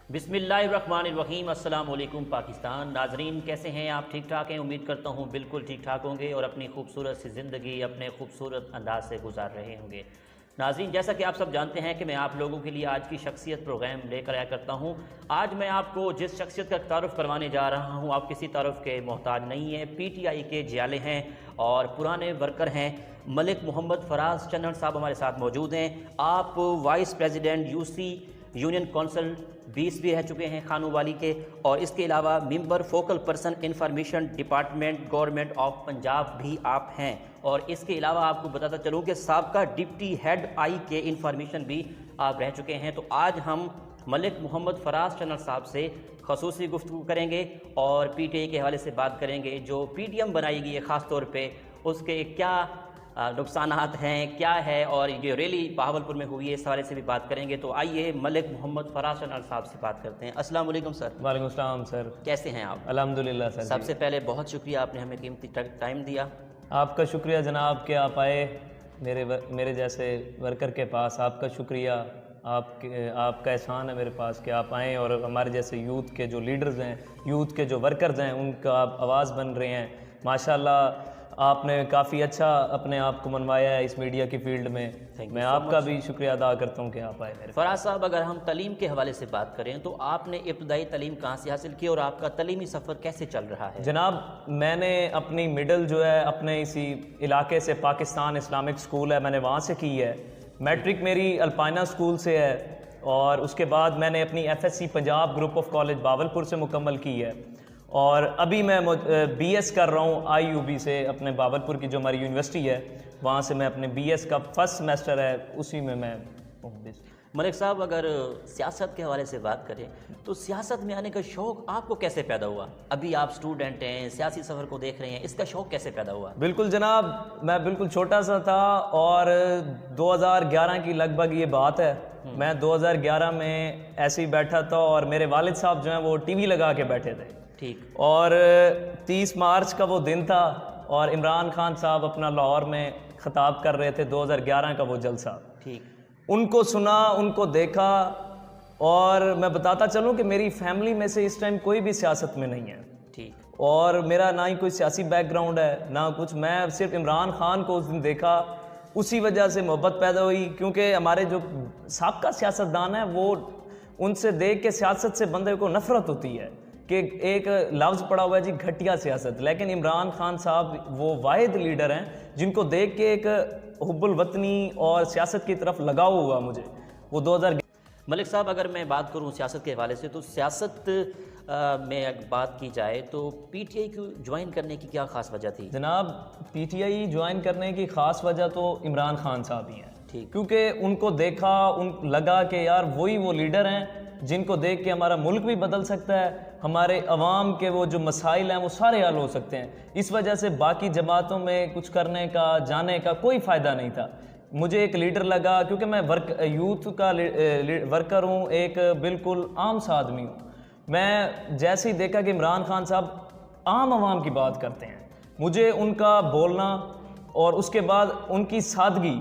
बिस्मिल्लाहिर्रहमानिर्रहीम। अस्सलाम वालेकुम पाकिस्तान। नाजरीन कैसे हैं आप? ठीक ठाक हैं? उम्मीद करता हूँ बिल्कुल ठीक ठाक होंगे और अपनी खूबसूरत सी ज़िंदगी अपने खूबसूरत अंदाज से गुजार रहे होंगे। नाजरीन, जैसा कि आप सब जानते हैं कि मैं आप लोगों के लिए आज की शख्सियत प्रोग्राम लेकर आया करता हूँ। आज मैं आपको जिस शख्सियत का तारुफ़ करवाने जा रहा हूँ, आप किसी तारुफ़ के मोहताज नहीं हैं। PTI के जियाले हैं और पुराने वर्कर हैं। मलिक मोहम्मद फराज चन्नन साहब हमारे साथ मौजूद हैं। आप vice president UC union council 20 भी रह चुके हैं खानूवाली के, और इसके अलावा member focal person information department government of Punjab भी आप हैं। और इसके अलावा आपको बताता चलूँ कि साबका डिप्टी हेड आई के इंफॉर्मेशन भी आप रह चुके हैं। तो आज हम मलिक मोहम्मद फराज चन्नन साहब से खसूसी गुफ्तगू करेंगे और PTI के हवाले से बात करेंगे। जो PTM बनाएगी है ख़ास तौर पे, उसके क्या नुकसानात हैं, क्या है, और ये रैली बहावलपुर में हुई है, इस हवाले से भी बात करेंगे। तो आइए मलिक मोहम्मद फराज चन्नन साहब से बात करते हैं। अस्सलाम वालेकुम सर। वालेकुम सलाम सर। कैसे हैं आप? अल्हम्दुलिल्लाह सर। सबसे पहले बहुत शुक्रिया, आपने हमें कीमती टाइम दिया। आपका शुक्रिया जनाब कि आप आए मेरे जैसे वर्कर के पास। आपका शुक्रिया, आपका एहसान है मेरे पास कि आप आएँ और हमारे जैसे यूथ के जो लीडर्स हैं, यूथ के जो वर्कर्स हैं, उनका आप आवाज़ बन रहे हैं। माशाल्लाह आपने काफ़ी अच्छा अपने आप को मनवाया है इस मीडिया की फील्ड में। मैं आपका भी शुक्रिया अदा करता हूँ कि आप आए मेरे। फराज साहब, अगर हम तलीम के हवाले से बात करें तो आपने इब्तदाई तलीम कहाँ से हासिल की और आपका तलीमी सफ़र कैसे चल रहा है? जनाब, मैंने अपनी मिडल जो है अपने इसी इलाके से, पाकिस्तान इस्लामिक स्कूल है, मैंने वहाँ से की है। मैट्रिक मेरी अल्पाइना स्कूल से है और उसके बाद मैंने अपनी FSC Punjab group of college Bahawalpur से मुकम्मल की है। और अभी मैं BS कर रहा हूँ IUB से, अपने बहावलपुर की जो हमारी यूनिवर्सिटी है, वहाँ से मैं अपने BS का फर्स्ट सेमेस्टर है, उसी में मैं हूँ। मलिक साहब, अगर सियासत के हवाले से बात करें तो सियासत में आने का शौक़ आपको कैसे पैदा हुआ? अभी आप स्टूडेंट हैं, सियासी सफ़र को देख रहे हैं, इसका शौक़ कैसे पैदा हुआ? बिल्कुल जनाब, मैं बिल्कुल छोटा सा था और 2011 की लगभग ये बात है। मैं 2011 में ऐसे ही बैठा था और मेरे वालिद साहब जो हैं वो TV लगा के बैठे थे। ठीक। और 30 मार्च का वो दिन था और इमरान खान साहब अपना लाहौर में ख़िताब कर रहे थे, 2011 का वो जलसा। ठीक। उनको सुना, उनको देखा, और मैं बताता चलूँ कि मेरी फैमिली में से इस टाइम कोई भी सियासत में नहीं है। ठीक। और मेरा ना ही कोई सियासी बैकग्राउंड है ना कुछ। मैं सिर्फ इमरान खान को उस दिन देखा, उसी वजह से मोहब्बत पैदा हुई, क्योंकि हमारे जो साबका सियासतदान है वो, उनसे देख के सियासत से बंदे को नफरत होती है कि एक लफ्ज़ पड़ा हुआ है जी, घटिया सियासत। लेकिन इमरान खान साहब वो वाहिद लीडर हैं जिनको देख के एक हुब्बुल वतनी और सियासत की तरफ लगाव हुआ मुझे वो 2000। मलिक साहब, अगर मैं बात करूं सियासत के हवाले से, तो सियासत में अगर बात की जाए तो PTI को ज्वाइन करने की क्या ख़ास वजह थी? जनाब, PTI ज्वाइन करने की ख़ास वजह तो इमरान खान साहब ही हैं। ठीक। क्योंकि उनको देखा, लगा कि यार वही वो लीडर हैं जिनको देख के हमारा मुल्क भी बदल सकता है, हमारे अवाम के वो जो मसाइल हैं वो सारे हल हो सकते हैं। इस वजह से बाकी जमातों में कुछ करने का, जाने का कोई फ़ायदा नहीं था। मुझे एक लीडर लगा, क्योंकि मैं यूथ का वर्कर हूँ, एक बिल्कुल आम सा आदमी हूँ। मैं जैसे ही देखा कि इमरान खान साहब आम आवाम की बात करते हैं, मुझे उनका बोलना और उसके बाद उनकी सादगी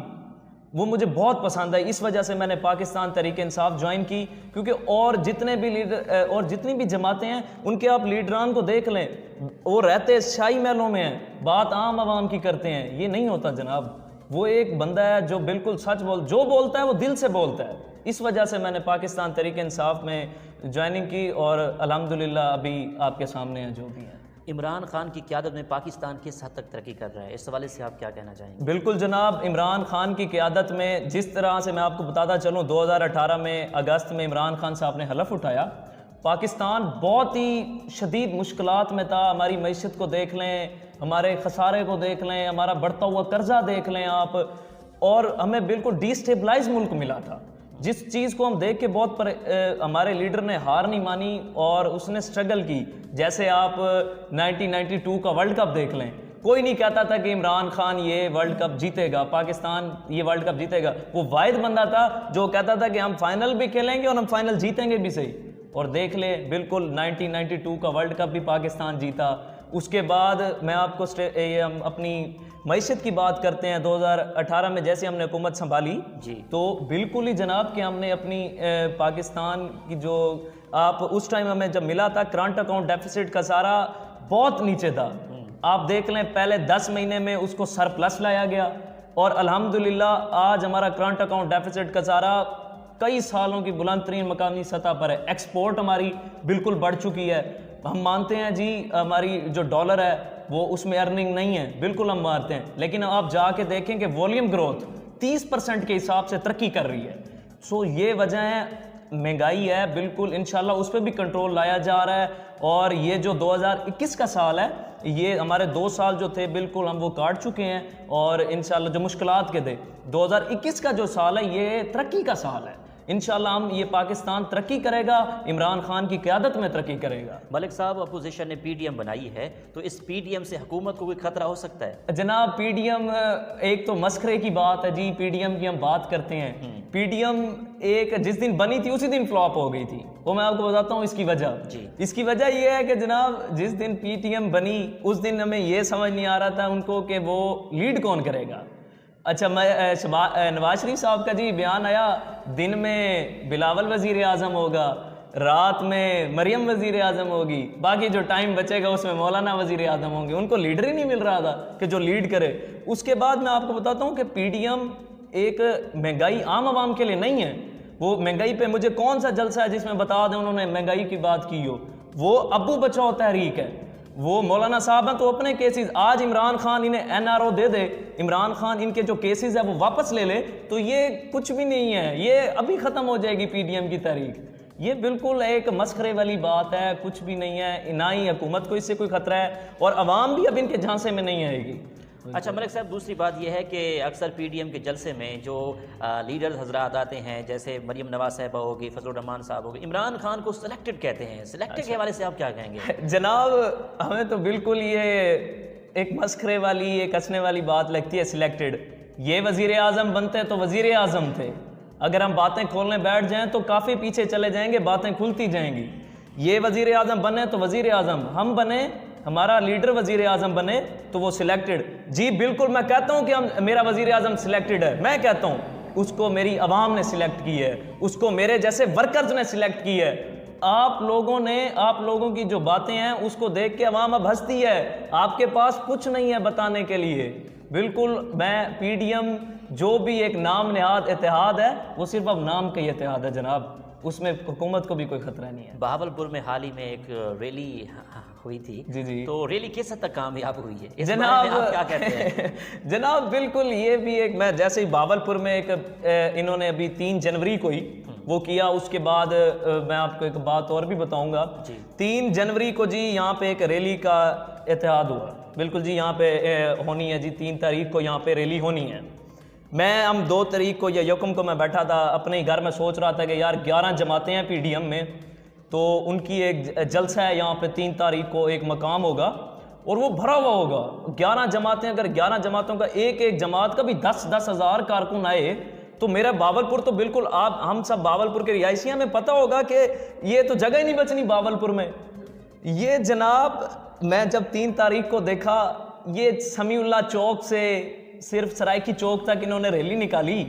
वो मुझे बहुत पसंद है। इस वजह से मैंने पाकिस्तान तहरीक इंसाफ ज्वाइन की, क्योंकि और जितने भी लीडर और जितनी भी जमातें हैं उनके आप लीडरान को देख लें, वो रहते शाही महलों में हैं, बात आम आवाम की करते हैं। ये नहीं होता जनाब। वो एक बंदा है जो बिल्कुल सच जो बोलता है वो दिल से बोलता है। इस वजह से मैंने पाकिस्तान तहरीक इंसाफ में ज्वाइनिंग की और अल्हम्दुलिल्लाह अभी आपके सामने है जो भी है। इमरान खान की क़यादत में पाकिस्तान किस हद तक तरक्की कर रहा है, इस हवाले से आप क्या कहना चाहेंगे? बिल्कुल जनाब, इमरान खान की क़यादत में जिस तरह से मैं आपको बताता चलूँ, 2018 में अगस्त में इमरान खान साहब ने हलफ उठाया, पाकिस्तान बहुत ही शदीद मुश्किलात में था। हमारी मईशत को देख लें, हमारे खसारे को देख लें, हमारा बढ़ता हुआ कर्जा देख लें आप, और हमें बिल्कुल डिस्टेबलाइज मुल्क मिला था। जिस चीज़ को हम देख के हमारे लीडर ने हार नहीं मानी और उसने स्ट्रगल की। जैसे आप 1992 का वर्ल्ड कप देख लें, कोई नहीं कहता था कि इमरान खान ये वर्ल्ड कप जीतेगा, पाकिस्तान ये वर्ल्ड कप जीतेगा। वो वाहिद बंदा था जो कहता था कि हम फाइनल भी खेलेंगे और हम फाइनल जीतेंगे भी सही। और देख ले, बिल्कुल 1992 का वर्ल्ड कप भी पाकिस्तान जीता। उसके बाद मैं आपको हम अपनी मईशत की बात करते हैं। 2018 में जैसे हमने हुकूमत संभाली जी, तो बिल्कुल ही जनाब कि हमने अपनी पाकिस्तान की जो आप उस टाइम हमें जब मिला था करंट अकाउंट डेफिसिट का सारा बहुत नीचे था। आप देख लें पहले 10 महीने में उसको सरप्लस लाया गया और अल्हम्दुलिल्लाह आज हमारा करंट अकाउंट डेफिसिट का सारा कई सालों की बुलंद तरीन मकामी सतह पर है। एक्सपोर्ट हमारी बिल्कुल बढ़ चुकी है। हम मानते हैं जी हमारी जो डॉलर है वो उसमें अर्निंग नहीं है, बिल्कुल हम मानते हैं, लेकिन आप जाके देखें कि वॉल्यूम ग्रोथ 30% के हिसाब से तरक्की कर रही है। सो ये वजह है, महंगाई है, बिल्कुल इंशाल्लाह उस पर भी कंट्रोल लाया जा रहा है। और ये जो 2021 का साल है, ये हमारे 2 साल जो थे बिल्कुल हम वो काट चुके हैं और इंशाल्लाह जो मुश्किलात के थे 2021 का जो साल है ये तरक्की का साल है। इंशाल्लाह हम ये पाकिस्तान तरक्की करेगा, इमरान खान की क़यादत में तरक्की करेगा। मलिक साहब अपोजिशन ने पीडीएम बनाई है, तो इस पीडीएम से हुकूमत को कोई खतरा हो सकता है? जनाब पीडीएम एक तो मस्खरे की बात है जी, पीडीएम की हम बात करते हैं। पीडीएम एक जिस दिन बनी थी उसी दिन फ्लॉप हो गई थी, वो मैं आपको बताता हूँ इसकी वजह जी। इसकी वजह यह है कि जनाब जिस दिन पीटीएम बनी उस दिन हमें ये समझ नहीं आ रहा था उनको कि वो लीड कौन करेगा। अच्छा, मैं नवाज शरीफ साहब का जी बयान आया, दिन में बिलावल वजीर आज़म होगा, रात में मरियम वजीर आज़म होगी, बाकी जो टाइम बचेगा उसमें मौलाना वजीर आज़म होंगे। उनको लीडर ही नहीं मिल रहा था कि जो लीड करे। उसके बाद मैं आपको बताता हूँ कि पीडीएम एक महंगाई आम आवाम के लिए नहीं है। वो महंगाई पे मुझे कौन सा जलसा है जिसमें बता दें उन्होंने महंगाई की बात की हो? वो अब्बू बचाओ तहरीक है। वो मौलाना साहब हैं तो अपने केसेस, आज इमरान खान इन्हें एनआरओ दे दे, इमरान खान इनके जो केसेस है वो वापस ले ले, तो ये कुछ भी नहीं है, ये अभी ख़त्म हो जाएगी पीडीएम की तारीख। ये बिल्कुल एक मस्खरे वाली बात है, कुछ भी नहीं है, ना ही हुकूमत को इससे कोई खतरा है और अवाम भी अब इनके झांसे में नहीं आएगी। अच्छा मलिक साहब, दूसरी बात यह है कि अक्सर पीडीएम के जलसे में जो लीडर्स हजरात आते हैं, जैसे मरियम नवाज साहबा होगी, फजलुर रहमान साहब होगी, इमरान खान को सिलेक्टेड कहते हैं। सिलेक्टेड के हवाले से आप क्या कहेंगे? जनाब हमें तो बिल्कुल ये एक मस्खरे वाली, एक हंसने वाली बात लगती है सिलेक्टेड। ये वजीर आज़म बनते तो वजीर आज़म थे, अगर हम बातें खोलने बैठ जाएं तो काफ़ी पीछे चले जाएंगे, बातें खुलती जाएंगी। ये वजीर आज़म बने तो वजीर आज़म, हम बने, हमारा लीडर वजीर आज़म बने तो वो सिलेक्टेड। जी बिल्कुल, मैं कहता हूँ कि मेरा वजीर आज़म सिलेक्टेड है, मैं कहता हूँ उसको मेरी आवाम ने सिलेक्ट की है, उसको मेरे जैसे वर्कर्स ने सिलेक्ट की है। आप लोगों की जो बातें हैं उसको देख के आवाम अब हंसती है, आपके पास कुछ नहीं है बताने के लिए। बिल्कुल, मैं पीडीएम जो भी एक नाम नेहाद इत्तेहाद है वो सिर्फ अब नाम का ही इत्तेहाद है जनाब, उसमें हुकूमत को भी कोई खतरा नहीं है। बहावलपुर में हाल ही में एक रैली हुई थी जी जी, तो रैली किस हद तक कामयाब हुई है, इस जनाब बारे में आप क्या कहते हैं? जनाब बिल्कुल, ये भी एक, मैं जैसे ही बहावलपुर में एक इन्होंने अभी 3 जनवरी को ही वो किया, उसके बाद मैं आपको एक बात और भी बताऊंगा। 3 जनवरी को जी यहाँ पे एक रैली का इत्तेहाद हुआ, बिल्कुल जी यहाँ पे होनी है जी, 3 तारीख को यहाँ पे रैली होनी है। हम 2 तारीख को या यकम को मैं बैठा था अपने ही घर में, सोच रहा था कि यार 11 जमातें हैं पीडीएम में, तो उनकी एक जलसा है यहाँ पे 3 तारीख को, एक मकाम होगा और वो भरा हुआ होगा। 11 जमातें, अगर 11 जमातों का एक जमात का भी 10-10 हज़ार कारकुन आए तो मेरा बावलपुर तो बिल्कुल, आप हम सब बावलपुर के रिहायशी हमें पता होगा कि ये तो जगह ही नहीं बचनी बावलपुर में। ये जनाब मैं जब 3 तारीख को देखा, ये समीउल्लाह चौक से सिर्फ सरायकी चौक तक इन्होंने रैली निकाली,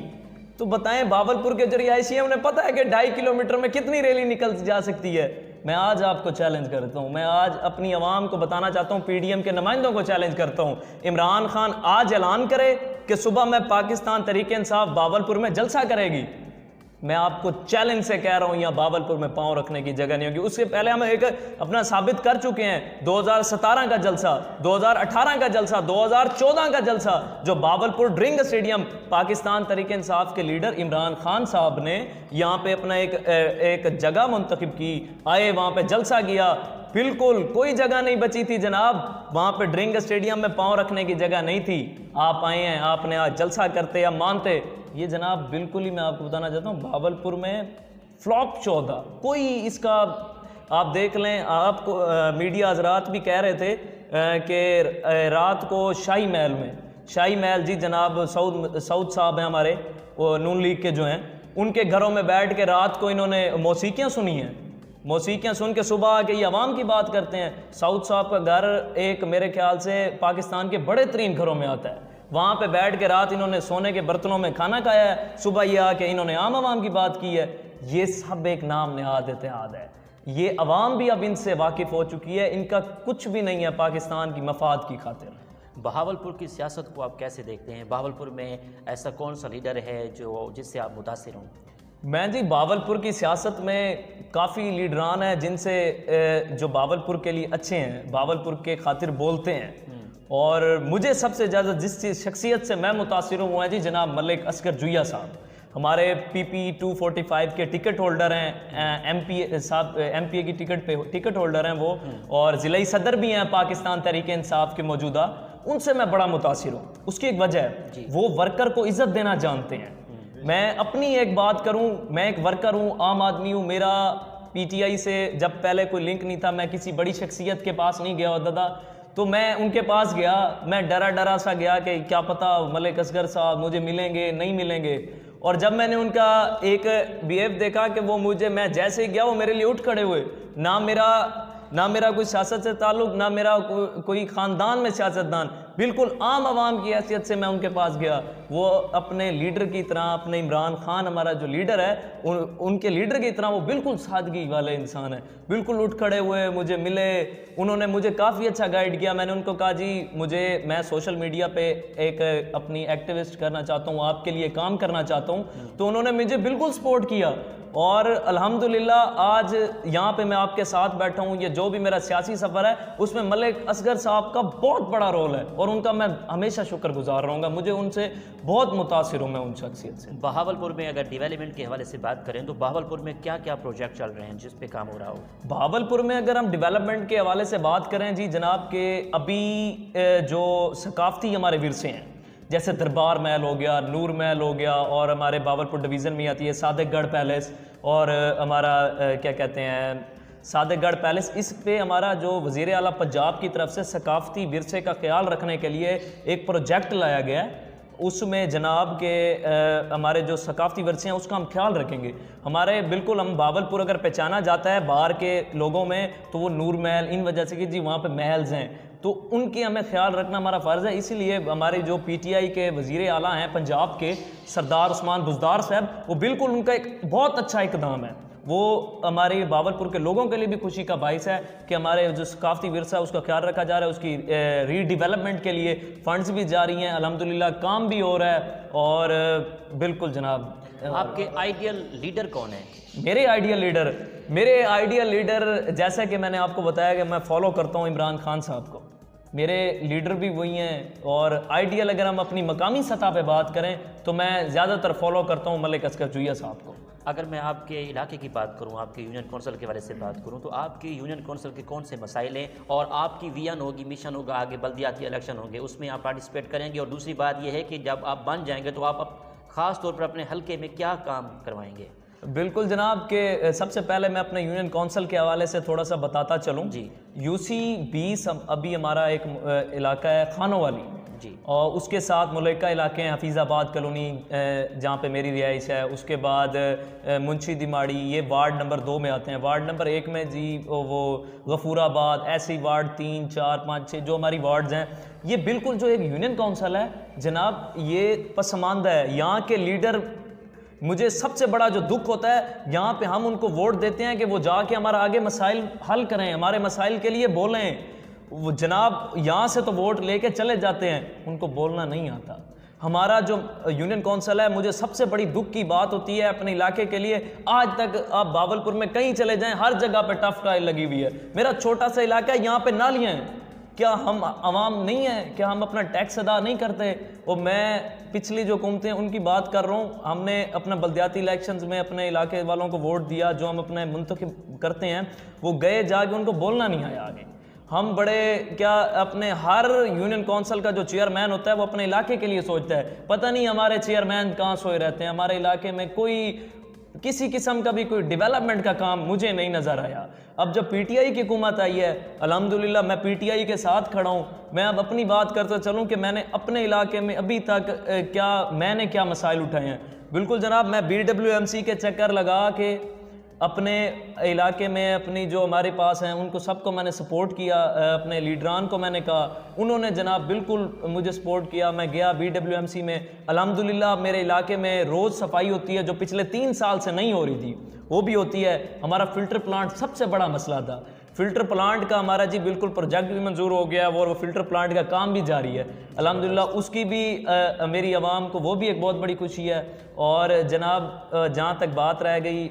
तो बताएं बावलपुर के जो रिहायशी हैं उन्हें पता है कि 2.5 किलोमीटर में कितनी रैली निकल जा सकती है। मैं आज आपको चैलेंज करता हूं, मैं आज अपनी आवाम को बताना चाहता हूं, पीडीएम के नुमाइंदों को चैलेंज करता हूं, इमरान खान आज ऐलान करे कि सुबह में पाकिस्तान तहरीक इंसाफ बावलपुर में जलसा करेगी, मैं आपको चैलेंज से कह रहा हूं यहाँ बावलपुर में पांव रखने की जगह नहीं होगी। उससे पहले हम एक अपना साबित कर चुके हैं, 2017 का जलसा, 2018 का जलसा, 2014 का जलसा, जो बावलपुर ड्रिंक स्टेडियम पाकिस्तान तहरीक इंसाफ के लीडर इमरान खान साहब ने यहाँ पे अपना एक जगह मुंतखब की, आए वहाँ पे जलसा किया, बिल्कुल कोई जगह नहीं बची थी जनाब, वहाँ पे ड्रिंक स्टेडियम में पांव रखने की जगह नहीं थी। आप आए हैं, आपने आज जलसा करते या मानते, ये जनाब बिल्कुल ही मैं आपको बताना चाहता हूँ बावलपुर में फ्लॉप शो था, कोई इसका आप देख लें। आपको मीडिया हजरात भी कह रहे थे कि रात को शाही महल जी जनाब सऊद साहब हैं हमारे, वो नून लीग के जो हैं, उनके घरों में बैठ के रात को इन्होंने मौसीकियाँ सुनी हैं। मौसीकियाँ सुन के सुबह आके ये आवाम की बात करते हैं। साउद साहब का घर एक मेरे ख्याल से पाकिस्तान के बड़े तरीन घरों में आता है। वहाँ पे बैठ के रात इन्होंने सोने के बर्तनों में खाना खाया है, सुबह ये आके इन्होंने आम आवाम की बात की है। ये सब एक नाम नेहाद इत्तेहाद है। ये अवाम भी अब इनसे वाकिफ़ हो चुकी है, इनका कुछ भी नहीं है पाकिस्तान की मफाद की खातिर। बहावलपुर की सियासत को आप कैसे देखते हैं? बहावलपुर में ऐसा कौन सा लीडर है जो जिससे आप मुतासिर हों? मैं जी बहावलपुर की सियासत में काफ़ी लीडरान हैं जिनसे जो बहावलपुर के लिए अच्छे हैं, बहावलपुर के खातिर बोलते हैं। और मुझे सबसे ज़्यादा जिस शख्सियत से मैं मुतासिर हूँ है जी जनाब मलिक असगर जुइया साहब। हमारे PP 245 के टिकट होल्डर हैं, MP की टिकट होल्डर हैं वो, और ज़िलाई सदर भी हैं पाकिस्तान तहरीक इंसाफ के मौजूदा। उनसे मैं बड़ा मुतासिर हूँ। उसकी एक वजह है, वो वर्कर को इज़्ज़त देना जानते हैं। मैं अपनी एक बात करूं, मैं एक वर्कर हूं, आम आदमी हूं। मेरा PTI से जब पहले कोई लिंक नहीं था, मैं किसी बड़ी शख्सियत के पास नहीं गया होता था, तो मैं उनके पास गया, मैं डरा सा गया कि क्या पता मलिक असगर साहब मुझे मिलेंगे नहीं मिलेंगे। और जब मैंने उनका एक बिहेव देखा कि वो मुझे, मैं जैसे ही गया वो मेरे लिए उठ खड़े हुए। ना मेरा कोई सियासत से ताल्लुक़, ना मेरा कोई ख़ानदान में सियासतदान, बिल्कुल आम आवाम की हैसियत से मैं उनके पास गया। वो अपने लीडर की तरह, अपने इमरान खान हमारा जो लीडर है उनके लीडर की तरह वो बिल्कुल सादगी वाले इंसान है। बिल्कुल उठ खड़े हुए मुझे मिले, उन्होंने मुझे काफ़ी अच्छा गाइड किया। मैंने उनको कहा जी मैं सोशल मीडिया पे एक अपनी एक्टिविस्ट करना चाहता हूँ, आपके लिए काम करना चाहता हूँ। तो उन्होंने मुझे बिल्कुल सपोर्ट किया और अल्हम्दुलिल्लाह आज यहाँ पे मैं आपके साथ बैठा हूँ। ये जो भी मेरा सियासी सफ़र है उसमें मलिक असगर साहब का बहुत बड़ा रोल है और उनका मैं हमेशा शुक्रगुजार रहूँगा। मुझे उनसे बहुत मुतासिर हूँ मैं उन शख्सियत से। बहावलपुर में अगर डेवलपमेंट के हवाले से बात करें तो बहावलपुर में क्या क्या प्रोजेक्ट चल रहे हैं जिस पे काम हो रहा हो? बहावलपुर में अगर हम डेवलपमेंट के हवाले से बात करें जी जनाब के अभी जो सकाफती हमारे विरसे हैं, जैसे दरबार महल हो गया, नूर महल हो गया, और हमारे बावलपुर डिवीज़न में आती है सादिकगढ़ पैलेस, और हमारा क्या कहते हैं सादिकगढ़ पैलेस। इस पे हमारा जो वज़ीर आला पंजाब की तरफ से सकाफती विरसे का ख्याल रखने के लिए एक प्रोजेक्ट लाया गया है। उसमें जनाब के हमारे जो सकाफती विरसे हैं उसका हम ख्याल रखेंगे। हमारे बिल्कुल हम बावलपुर अगर पहचाना जाता है बाहर के लोगों में तो वो नूर महल, इन वजह से कि जी वहाँ पे महल्स हैं, तो उनकी हमें ख्याल रखना हमारा फ़र्ज़ है। इसीलिए हमारे जो PTI के वज़ीर आला हैं पंजाब के सरदार उस्मान बुज़दार साहब, वो बिल्कुल उनका एक बहुत अच्छा इक़दाम है। वो हमारे बावलपुर के लोगों के लिए भी खुशी का बाइस है कि हमारे जो सकाफती विरसा है उसका ख्याल रखा जा रहा है। उसकी रीडेवलपमेंट के लिए फ़ंड्स भी जारी हैं, अल्हम्दुलिल्लाह काम भी हो रहा है। और बिल्कुल जनाब, आपके आइडियल लीडर कौन है? मेरे आइडियल लीडर जैसा कि मैंने आपको बताया कि मैं फॉलो करता हूँ इमरान खान साहब को, मेरे लीडर भी वही हैं। और आइडियल अगर हम अपनी मकामी सतह पे बात करें तो मैं ज़्यादातर फॉलो करता हूँ मलिक असगर जुइया साहब को। अगर मैं आपके इलाके की बात करूं, आपके यूनियन कौंसिल के बारे से बात करूं, तो आपकी यूनियन कौंसिल के कौन से मसाइल हैं और आपकी विजन होगी, मिशन होगा, आगे बल्दियाती इलेक्शन होंगे, उसमें आप पार्टिसिपेट करेंगे? और दूसरी बात यह है कि जब आप बन जाएंगे तो आप ख़ास तौर पर अपने हल्के में क्या काम करवाएंगे? बिल्कुल जनाब के सबसे पहले मैं अपने यूनियन कौंसिल के हवाले से थोड़ा सा बताता चलूँ जी। UC 20 अभी हमारा एक इलाका है खानों वाली जी, और उसके साथ मुलैका इलाके हैं, हफीज़ाबाद कॉलोनी जहाँ पे मेरी रिहाइश है, उसके बाद मुंशी दिमाड़ी, ये वार्ड नंबर 2 में आते हैं। वार्ड नंबर 1 में जी वो गफूराबाद, ऐसे ही वार्ड 3, 4, 5, 6 जो हमारी वार्ड्स हैं, ये बिल्कुल जो एक यूनियन कौंसिल है जनाब ये पसमानदा है। यहाँ के लीडर, मुझे सबसे बड़ा जो दुख होता है यहाँ पे हम उनको वोट देते हैं कि वो जाके हमारा आगे मसाइल हल करें, हमारे मसाइल के लिए बोलें। वो जनाब यहाँ से तो वोट लेके चले जाते हैं, उनको बोलना नहीं आता। हमारा जो यूनियन कौंसिल है, मुझे सबसे बड़ी दुख की बात होती है अपने इलाके के लिए, आज तक आप बावलपुर में कहीं चले जाएं हर जगह पे टफ टाइल लगी हुई है। मेरा छोटा सा इलाका है, यहाँ पे नालियाँ हैं, क्या हम आवाम नहीं है? क्या हम अपना टैक्स अदा नहीं करते? और मैं पिछली जो हुकूमतें उनकी बात कर रहा हूँ, हमने अपना बल्दियाती इलेक्शंस में अपने इलाके वालों को वोट दिया, जो हम अपने मुंतखब करते हैं वो गए जाके उनको बोलना नहीं आया आगे। हम बड़े क्या अपने हर यूनियन कौंसिल का जो चेयरमैन होता है वो अपने इलाके के लिए सोचता है, पता नहीं हमारे चेयरमैन कहाँ सोए रहते हैं। हमारे इलाके में कोई किसी किस्म का भी कोई डेवलपमेंट का काम मुझे नहीं नज़र आया। अब जब PTI की हुकूमत आई है, अल्हम्दुलिल्लाह मैं PTI के साथ खड़ा हूँ। मैं अब अपनी बात करते चलूँ कि मैंने अपने इलाके में अभी तक मैंने क्या मसाइल उठाए हैं। बिल्कुल जनाब, मैं BWMC के चक्कर लगा के अपने इलाके में अपनी जो हमारे पास हैं उनको सबको मैंने सपोर्ट किया, अपने लीडरान को मैंने कहा, उन्होंने जनाब बिल्कुल मुझे सपोर्ट किया। मैं गया BWMC में, अल्हम्दुलिल्लाह मेरे इलाके में रोज़ सफाई होती है जो पिछले 3 साल से नहीं हो रही थी, वो भी होती है। हमारा फ़िल्टर प्लांट सबसे बड़ा मसला था, फ़िल्टर प्लांट का हमारा जी बिल्कुल प्रोजेक्ट भी मंजूर हो गया और वो फ़िल्टर प्लांट का काम भी जारी है अल्हम्दुलिल्लाह। उसकी भी मेरी आवाम को वो भी एक बहुत बड़ी खुशी है। और जनाब जहाँ तक बात रह गई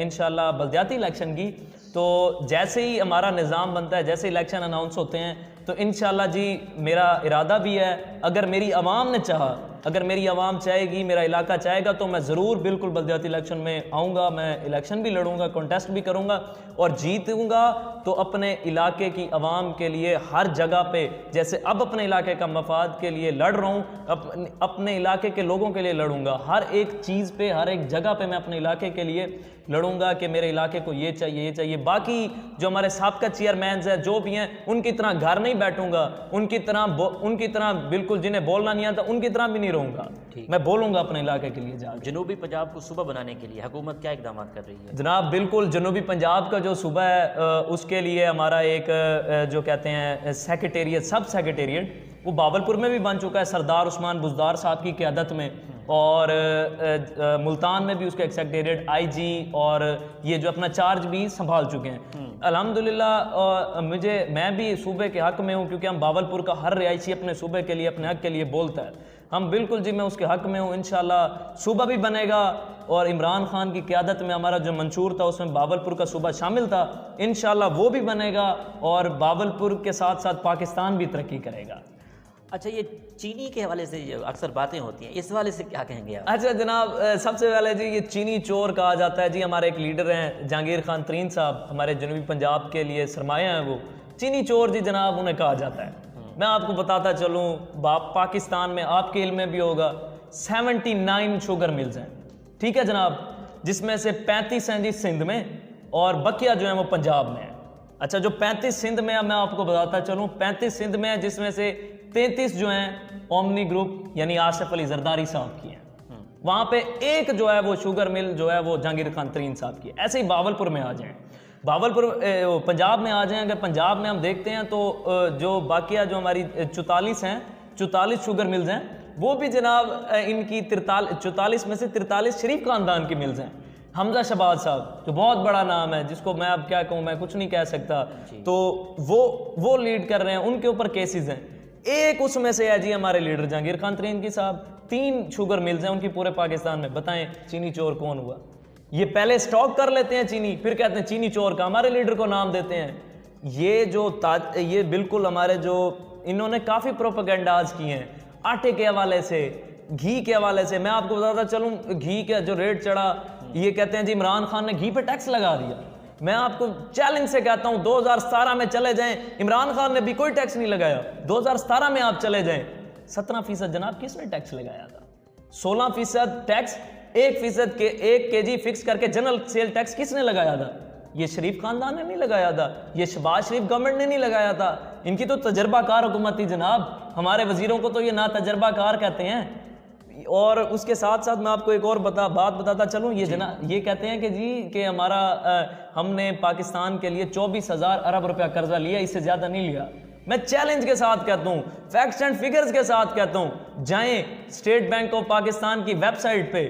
इंशाल्लाह बल्दियाती इलेक्शन की, तो जैसे ही हमारा निज़ाम बनता है, जैसे इलेक्शन अनाउंस होते हैं, तो इंशाल्लाह जी मेरा इरादा भी है, अगर मेरी आवाम ने चाहा, अगर मेरी आवाम चाहेगी, मेरा इलाका चाहेगा, तो मैं ज़रूर बिल्कुल बल्दियाती इलेक्शन में आऊँगा, मैं इलेक्शन भी लड़ूंगा, कॉन्टेस्ट भी करूँगा और जीतूँगा। तो अपने इलाके की आवाम के लिए हर जगह पे, जैसे अब अपने इलाके का मफाद के लिए लड़ रहा हूँ, अपने इलाके के लोगों के लिए लड़ूंगा। हर एक चीज़ पे, हर एक जगह पे मैं अपने इलाके के लिए लड़ूंगा कि मेरे इलाके को ये चाहिए, ये चाहिए। बाकी जो हमारे साबका चेयरमैन्स हैं, जो भी हैं, उनकी तरह घर नहीं बैठूंगा, उनकी तरह बिल्कुल जिन्हें बोलना नहीं आता उनकी तरह भी नहीं रहूँगा। मैं बोलूँगा अपने इलाके के लिए जाकर। जनूबी पंजाब को सूबा बनाने के लिए हुकूमत क्या इकदाम कर रही है? जनाब बिल्कुल जनूबी पंजाब का जो सूबा है उसके लिए हमारा एक जो कहते हैं सेक्रेटेरिएट, सब सेक्रेटेरिएट, वो बावलपुर में भी बन चुका है सरदार उस्मान बुज़दार साहब की क़यादत में, और मुल्तान में भी उसका एक सेक्रेटेरिएट IG और ये जो अपना चार्ज भी संभाल चुके हैं अल्हम्दुलिल्लाह। मैं भी सूबे के हक़ में हूँ, क्योंकि हम बावलपुर का हर रिहायशी अपने सूबे के लिए, अपने हक़ के लिए बोलता है। हम बिल्कुल जी, मैं उसके हक़ में हूँ। इंशाल्लाह सूबा भी बनेगा, और इमरान खान की क़यादत में हमारा जो मंशूर था उसमें बावलपुर का सूबा शामिल था, इंशाल्लाह वो भी बनेगा, और बावलपुर के साथ साथ पाकिस्तान भी तरक्की करेगा। अच्छा, ये चीनी के हवाले से अक्सर बातें होती हैं, इस हवाले से क्या कहेंगे आप? अच्छा जनाब, सबसे पहले जी ये चीनी चोर कहा जाता है जी। हमारे एक लीडर हैं जहांगीर खान तरीन साहब, हमारे जनूबी पंजाब के लिए सरमाया हैं, वो चीनी चोर जी जनाब उन्हें कहा जाता है। मैं आपको बताता चलूँ, पाकिस्तान में आपके इल्म में भी होगा 79 शुगर मिल्स हैं, ठीक है जनाब, जिसमें से 35 हैं जी सिंध में, और बकिया जो है वो पंजाब में है। अच्छा, जो 35 सिंध में है, मैं आपको बताता चलूँ 35 सिंध में है, जिसमें से 33 जो हैं ओमनी ग्रुप यानी आसिफ अली जरदारी साहब की हैं। वहाँ पे एक जो है वो शुगर मिल जो है वो जहांगीर खान तरीन साहब की है। ऐसे ही बावलपुर में आ जाएं, बावलपुर पंजाब में आ जाएं, अगर पंजाब में हम देखते हैं तो जो बाकिया जो हमारी 44 शुगर मिल्स हैं, वो भी जनाब इनकी 44 में से 43 शरीफ खानदान की मिल्स हैं। हमजा शहबाज साहब जो बहुत बड़ा नाम है, जिसको मैं अब क्या कहूँ, मैं कुछ नहीं कह सकता, तो वो लीड कर रहे हैं, उनके ऊपर केसेस हैं। एक उसमें से है जी हमारे लीडर जहांगीर खान तरीन की साहब। 3 शुगर मिल्स हैं उनकी पूरे पाकिस्तान में। बताएं चीनी चोर कौन हुआ? ये पहले स्टॉक कर लेते हैं चीनी, फिर कहते हैं चीनी चोर का, हमारे लीडर को नाम देते हैं। ये बिल्कुल हमारे जो इन्होंने काफ़ी प्रोपेगेंडाज किए हैं, आटे के हवाले से, घी के हवाले से। मैं आपको बताता चलूँ, घी का जो रेट चढ़ा, ये कहते हैं जी इमरान खान ने घी पे टैक्स लगा दिया। मैं आपको चैलेंज से कहता हूं 2017 में चले जाएं, इमरान खान ने भी कोई टैक्स नहीं लगाया। 2017 में आप चले जाएं, 17% जनाब किसने टैक्स लगाया था? 16% टैक्स, 1% के 1 kg फिक्स करके जनरल सेल टैक्स किसने लगाया था? ये शरीफ खानदान ने नहीं लगाया था, ये शहबाज शरीफ गवर्नमेंट ने नहीं लगाया था। इनकी तो तजर्बाकार हुकूमत थी जनाब। हमारे वजीरों को तो ये ना तजर्बाकार कहते हैं। और उसके साथ साथ मैं आपको एक और बात बताता चलूँ, ये कहते हैं कि जी कि हमारा हमने पाकिस्तान के लिए 24,000 अरब रुपया कर्जा लिया, इससे ज़्यादा नहीं लिया। मैं चैलेंज के साथ कहता हूँ, फैक्ट्स एंड फिगर्स के साथ कहता हूँ, जाएं स्टेट बैंक ऑफ पाकिस्तान की वेबसाइट पे,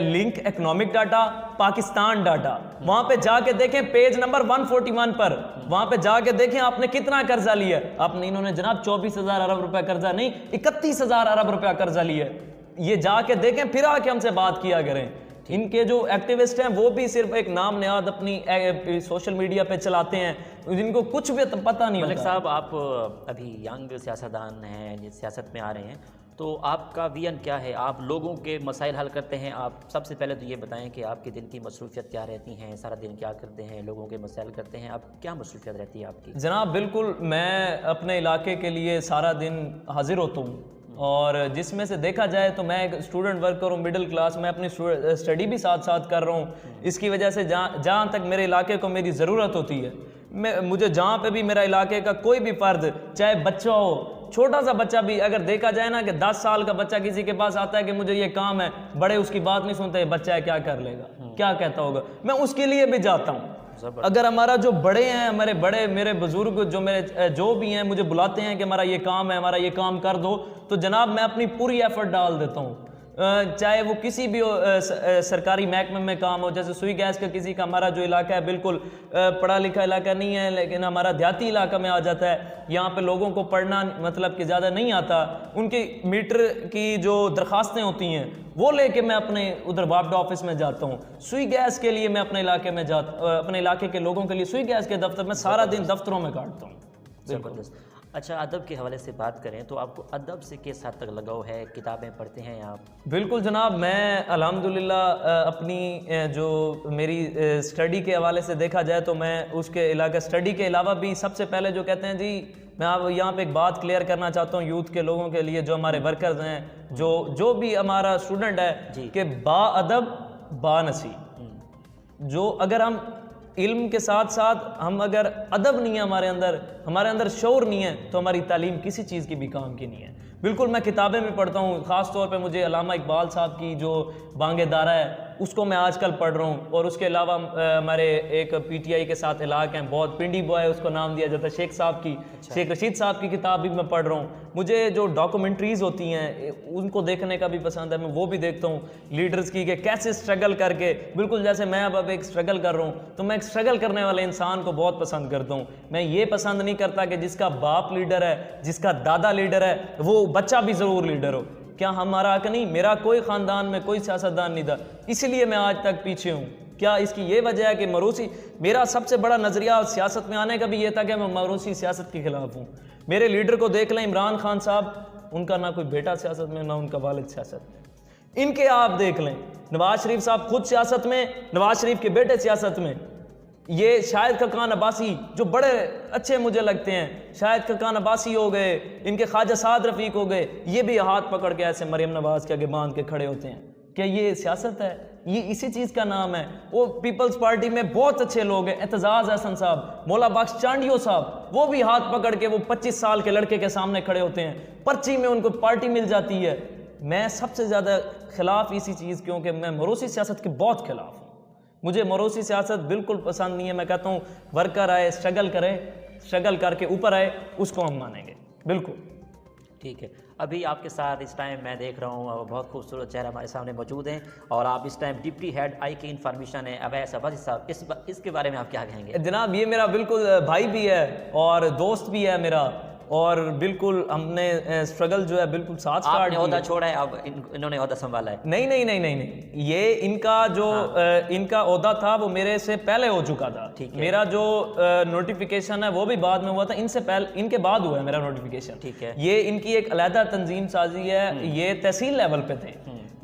link economic data, Pakistan data, वहाँ पे जाके देखें पेज नंबर 141 पर, वहाँ पे जाके देखें आपने कितना कर्जा लिया। आपने इन्होंने जनाब 24,000 अरब रुपया कर्जा नहीं, 31,000 अरब रुपया कर्जा लिया। ये जाके देखें, फिर आके हमसे बात किया करें। इनके जो एक्टिविस्ट हैं वो भी सिर्फ एक नाम नेहाद अपनी सोशल मीडिया पे चलाते हैं, जिनको कुछ भी पता नहीं होता। मलिक साहब, आप अभी यंग सियासतदान हैं, सियासत में आ रहे हैं, तो आपका विजन क्या है? आप लोगों के मसाइल हल करते हैं। आप सबसे पहले तो ये बताएं कि आपके दिन की मसरूफियत क्या रहती हैं, सारा दिन क्या करते हैं, लोगों के मसाइल करते हैं, आप क्या मसरूफियत रहती है आपकी? जनाब बिल्कुल, मैं अपने इलाके के लिए सारा दिन हाजिर होता हूँ, और जिसमें से देखा जाए तो मैं एक स्टूडेंट वर्कर हूँ, मिडिल क्लास, मैं अपनी स्टडी भी साथ साथ कर रहा हूँ। इसकी वजह से जहाँ तक मेरे इलाके को मेरी ज़रूरत होती है, मुझे जहाँ पे भी मेरा इलाके का कोई भी फ़र्द, चाहे बच्चा हो, छोटा सा बच्चा भी अगर देखा जाए ना कि 10 साल का बच्चा किसी के पास आता है कि मुझे ये काम है, बड़े उसकी बात नहीं सुनते, बच्चा है क्या कर लेगा, क्या कहता होगा, मैं उसके लिए भी जाता हूँ। अगर हमारा जो बड़े हैं, हमारे बड़े मेरे बुजुर्ग जो मेरे जो भी हैं मुझे बुलाते हैं कि हमारा ये काम है, हमारा ये काम कर दो, तो जनाब मैं अपनी पूरी एफर्ट डाल देता हूँ। चाहे वो किसी भी सरकारी महकमे में काम हो, जैसे सुई गैस का किसी का, हमारा जो इलाका है बिल्कुल पढ़ा लिखा इलाका नहीं है, लेकिन हमारा देहाती इलाका में आ जाता है, यहाँ पे लोगों को पढ़ना मतलब कि ज़्यादा नहीं आता, उनकी मीटर की जो दरखास्तें होती हैं वो लेके मैं अपने उधर वापडा ऑफिस में जाता हूँ। सुई गैस के लिए मैं अपने इलाके में अपने इलाके के लोगों के लिए सुई गैस के दफ्तर में सारा दिन दफ्तरों में काटता हूँ। ज़बरदस्त। अच्छा, अदब के हवाले से बात करें तो आपको अदब से किस हद तक लगाव है, किताबें पढ़ते हैं आप? बिल्कुल जनाब, मैं अल्हम्दुलिल्लाह अपनी जो मेरी स्टडी के हवाले से देखा जाए तो मैं उसके इलाका स्टडी के अलावा भी सबसे पहले जो कहते हैं जी, मैं आप यहाँ पे एक बात क्लियर करना चाहता हूँ यूथ के लोगों के लिए, जो हमारे वर्कर्स हैं, जो भी हमारा स्टूडेंट है, कि बाअदब बानसी, जो अगर हम इल्म के साथ साथ हम अगर अदब नहीं है हमारे अंदर शौर नहीं है, तो हमारी तालीम किसी चीज़ की भी काम की नहीं है। बिल्कुल मैं किताबें भी पढ़ता हूँ, ख़ास तौर पे मुझे अल्लामा इकबाल साहब की जो बांगे दारा है उसको मैं आजकल पढ़ रहा हूँ, और उसके अलावा हमारे एक पीटीआई के साथ इलाके हैं, बहुत पिंडी बॉय उसको नाम दिया जाता है, शेख साहब की, शेख रशीद साहब की किताब भी मैं पढ़ रहा हूँ। मुझे जो डॉक्यूमेंट्रीज़ होती हैं उनको देखने का भी पसंद है, मैं वो भी देखता हूँ लीडर्स की, कि कैसे स्ट्रगल करके, बिल्कुल जैसे मैं अब एक स्ट्रगल कर रहा हूँ, तो मैं एक स्ट्रगल करने वाले इंसान को बहुत पसंद करता हूँ। मैं ये पसंद नहीं करता कि जिसका बाप लीडर है, जिसका दादा लीडर है, वो बच्चा भी ज़रूर लीडर हो। क्या हमारा हक नहीं? मेरा कोई ख़ानदान में कोई सियासतदान नहीं था, इसलिए मैं आज तक पीछे हूँ। क्या इसकी ये वजह है कि मरूसी, मेरा सबसे बड़ा नज़रिया सियासत में आने का भी ये था कि मैं मरूसी सियासत के खिलाफ हूँ। मेरे लीडर को देख लें, इमरान खान साहब, उनका ना कोई बेटा सियासत में, ना उनका वालिद सियासत में। इनके आप देख लें, नवाज शरीफ साहब खुद सियासत में, नवाज शरीफ के बेटे सियासत में, ये शाहिद खकान अब्बासी जो बड़े अच्छे मुझे लगते हैं, शाहिद खकान अब्बासी हो गए, इनके ख्वाजा साद रफ़ीक हो गए, ये भी हाथ पकड़ के ऐसे मरियम नवाज के आगे बांध के खड़े होते हैं। क्या ये सियासत है? ये इसी चीज़ का नाम है। वो पीपल्स पार्टी में बहुत अच्छे लोग हैं, एतजाज़ हसन साहब, मौला बख्श चांडियो साहब, वो भी हाथ पकड़ के वो 25 साल के लड़के के सामने खड़े होते हैं, पर्ची में उनको पार्टी मिल जाती है। मैं सबसे ज़्यादा खिलाफ इसी चीज़, क्योंकि मैं मरूसी सियासत के बहुत खिलाफ हूँ। मुझे मरूसी सियासत बिल्कुल पसंद नहीं है। मैं कहता हूँ वर्कर आए, स्ट्रगल करे, स्ट्रगल करके ऊपर आए, उसको हम मानेंगे। बिल्कुल ठीक है। अभी आपके साथ इस टाइम मैं देख रहा हूँ बहुत खूबसूरत चेहरा हमारे सामने मौजूद हैं, और आप इस टाइम डिप्टी हेड आई की इंफॉर्मेशन है अवैस अब्बासी साहब, इसके बारे में आप क्या कहेंगे? जनाब ये मेरा बिल्कुल भाई भी है और दोस्त भी है मेरा, और बिल्कुल हमने स्ट्रगल जो है बिल्कुल साथ स्टार्ट आपने ओहदा छोड़ा है, अब इन्होंने ओहदा संभाला है? नहीं नहीं नहीं नहीं नहीं, ये इनका जो इनका ओहदा था वो मेरे से पहले हो चुका था। ठीक है। मेरा जो नोटिफिकेशन है वो भी बाद में हुआ था, इनसे पहले, इनके बाद हुआ है मेरा नोटिफिकेशन। ठीक है। ये इनकी एक अलहदा तंजीम साजी है, ये तहसील लेवल पे थे,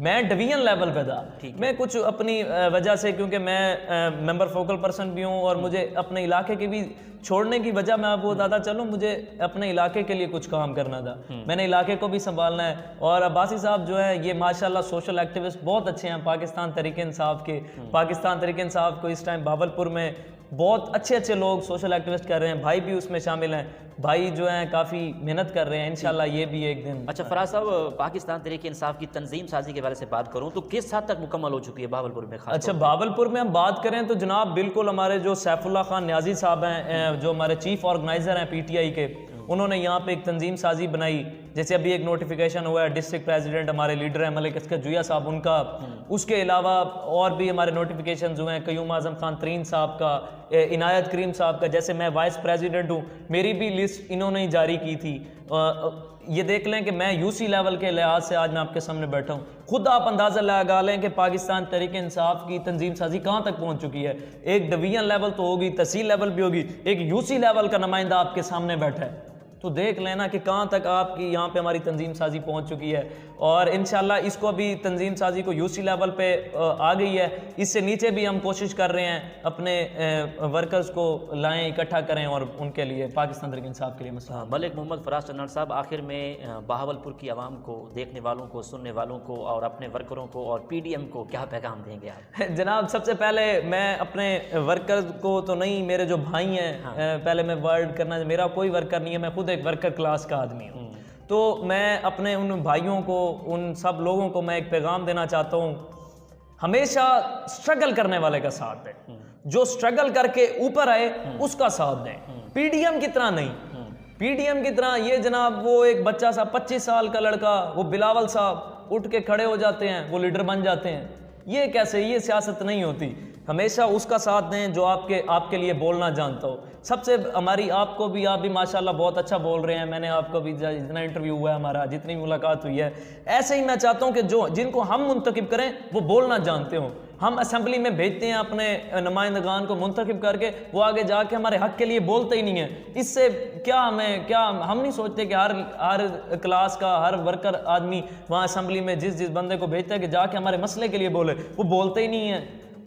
मैं डिवीजन लेवल पे था। मैं कुछ अपनी वजह से, क्योंकि मैं मेंबर फोकल पर्सन भी हूँ और मुझे अपने इलाके के भी छोड़ने की वजह मैं आपको बताता चलूँ, मुझे अपने इलाके के लिए कुछ काम करना था, मैंने इलाके को भी संभालना है। और अब्बासी साहब जो है ये माशाल्लाह सोशल एक्टिविस्ट बहुत अच्छे हैं, पाकिस्तान तहरीक इंसाफ के, पाकिस्तान तहरीक इंसाफ को इस टाइम बावलपुर में बहुत अच्छे अच्छे लोग सोशल एक्टिविस्ट कर रहे हैं, भाई भी उसमें शामिल हैं, भाई जो हैं काफ़ी मेहनत कर रहे हैं, इंशाल्लाह ये भी एक दिन। अच्छा फराज साहब, पाकिस्तान तहरीक इंसाफ की तंजीम साजी के बारे से बात करूं तो किस हद तक मुकम्मल हो चुकी है बावलपुर में? अच्छा, बावलपुर में हम बात करें तो जनाब बिल्कुल हमारे जो सैफुल्लाह खान न्याजी साहब हैं, जो हमारे चीफ ऑर्गेनाइज़र हैं पीटीआई के, उन्होंने यहाँ पे एक तंजीम साजी बनाई। जैसे अभी एक नोटिफिकेशन हुआ है डिस्ट्रिक्ट प्रेसिडेंट हमारे लीडर हैं मलिक अस्कर जुया साहब उनका, उसके अलावा और भी हमारे नोटिफिकेशन हुए हैं कयूम आजम खान तरीन साहब का, इनायत करीम साहब का, जैसे मैं वाइस प्रेसिडेंट हूँ, मेरी भी लिस्ट इन्होंने ही जारी की थी। ये देख लें कि मैं यूसी लेवल के लिहाज से आज मैं आपके सामने बैठा हूँ, खुद आप अंदाज़ा लगा लें कि पाकिस्तान तहरीक इंसाफ की तंजीम साजी कहाँ तक पहुँच चुकी है। एक डिवीजन लेवल तो होगी, तहसील लेवल भी होगी, एक यूसी लेवल का नुमाइंदा आपके सामने बैठा है, तो देख लेना कि कहाँ तक आपकी यहाँ पे हमारी तंजीम साजी पहुँच चुकी है। और इंशाल्लाह इसको अभी तंजीम साजी को यूसी लेवल पे आ गई है, इससे नीचे भी हम कोशिश कर रहे हैं अपने वर्कर्स को लाएं, इकट्ठा करें और उनके लिए पाकिस्तान तहरीक इंसाफ के लिए मसला। मलिक मोहम्मद फराज टन्नर साहब, आखिर में बहावलपुर की आवाम को, देखने वालों को, सुनने वालों को और अपने वर्करों को और पीडीएम को क्या पैगाम देंगे आप? जनाब सबसे पहले मैं अपने वर्कर्स को तो नहीं, मेरे जो भाई हैं, पहले मैं वर्ड करना, मेरा कोई वर्कर नहीं है, मैं खुद एक वर्कर क्लास का आदमी हूँ। तो मैं अपने उन भाइयों को, उन सब लोगों को मैं एक पैगाम देना चाहता हूँ, हमेशा स्ट्रगल करने वाले का साथ दें, जो स्ट्रगल करके ऊपर आए उसका साथ दें, पीडीएम की तरह नहीं। पीडीएम की तरह ये जनाब वो एक बच्चा सा 25 साल का लड़का, वो बिलावल साहब उठ के खड़े हो जाते हैं, वो लीडर बन जाते हैं, ये कैसे? ये सियासत नहीं होती। हमेशा उसका साथ दें जो आपके लिए बोलना जानता हो। सबसे हमारी आपको भी, आप भी माशाल्लाह बहुत अच्छा बोल रहे हैं, मैंने आपको भी जितना इंटरव्यू हुआ है हमारा, जितनी मुलाकात हुई है, ऐसे ही मैं चाहता हूं कि जिनको हम मुंतखब करें वो बोलना जानते हो। हम असेंबली में भेजते हैं अपने नुमाइंदगान को मुंतखब करके, वो आगे जाके हमारे हक के लिए बोलते ही नहीं है। इससे क्या हम नहीं सोचते कि हर क्लास का हर वर्कर आदमी वहाँ असेंबली में जिस बंदे को भेजता है कि जाके हमारे मसले के लिए बोले, वो बोलते ही नहीं है।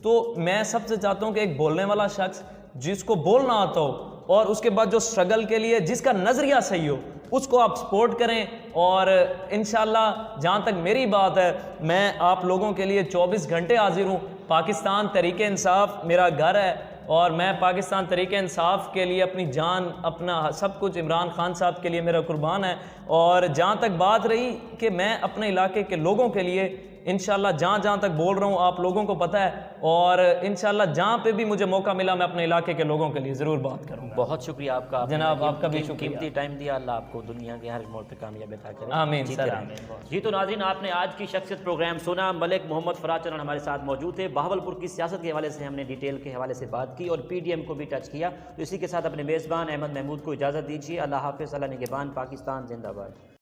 तो मैं सबसे चाहता हूँ कि एक बोलने वाला शख्स जिसको बोलना आता हो और उसके बाद जो स्ट्रगल के लिए जिसका नज़रिया सही हो, उसको आप सपोर्ट करें। और इंशाल्लाह जहाँ तक मेरी बात है, मैं आप लोगों के लिए 24 घंटे हाजिर हूँ। पाकिस्तान तहरीक इंसाफ मेरा घर है और मैं पाकिस्तान तहरीक इंसाफ के लिए अपनी जान, अपना सब कुछ इमरान खान साहब के लिए मेरा कुर्बान है। और जहाँ तक बात रही कि मैं अपने इलाके के लोगों के लिए इंशाल्लाह जहाँ तक बोल रहा हूँ आप लोगों को पता है, और इंशाल्लाह जहाँ पे भी मुझे मौका मिला मैं अपने इलाके के लोगों के लिए ज़रूर बात करूँगा। बहुत शुक्रिया आपका जनाब, आपका भी शुक्रिया, कीमती टाइम दिया। अल्लाह आपको दुनिया के हर मोड़ पे कामयाबी अता करे। आमीन सर, आमीन। जी तो नाज़रीन, आपने आज की शख्सियत प्रोग्राम सुना। मलिक मोहम्मद फराज चरण हमारे साथ मौजूद थे। बहावलपुर की सियासत के हवाले से हमने डिटेल के हवाले से बात की और पीडीएम को भी टच किया। तो इसी के साथ अपने मेज़बान अहमद महमूद को इजाज़त दीजिए। अल्लाह हाफ़िज़, अल्लाह निगहबान, पाकिस्तान जिंदाबाद।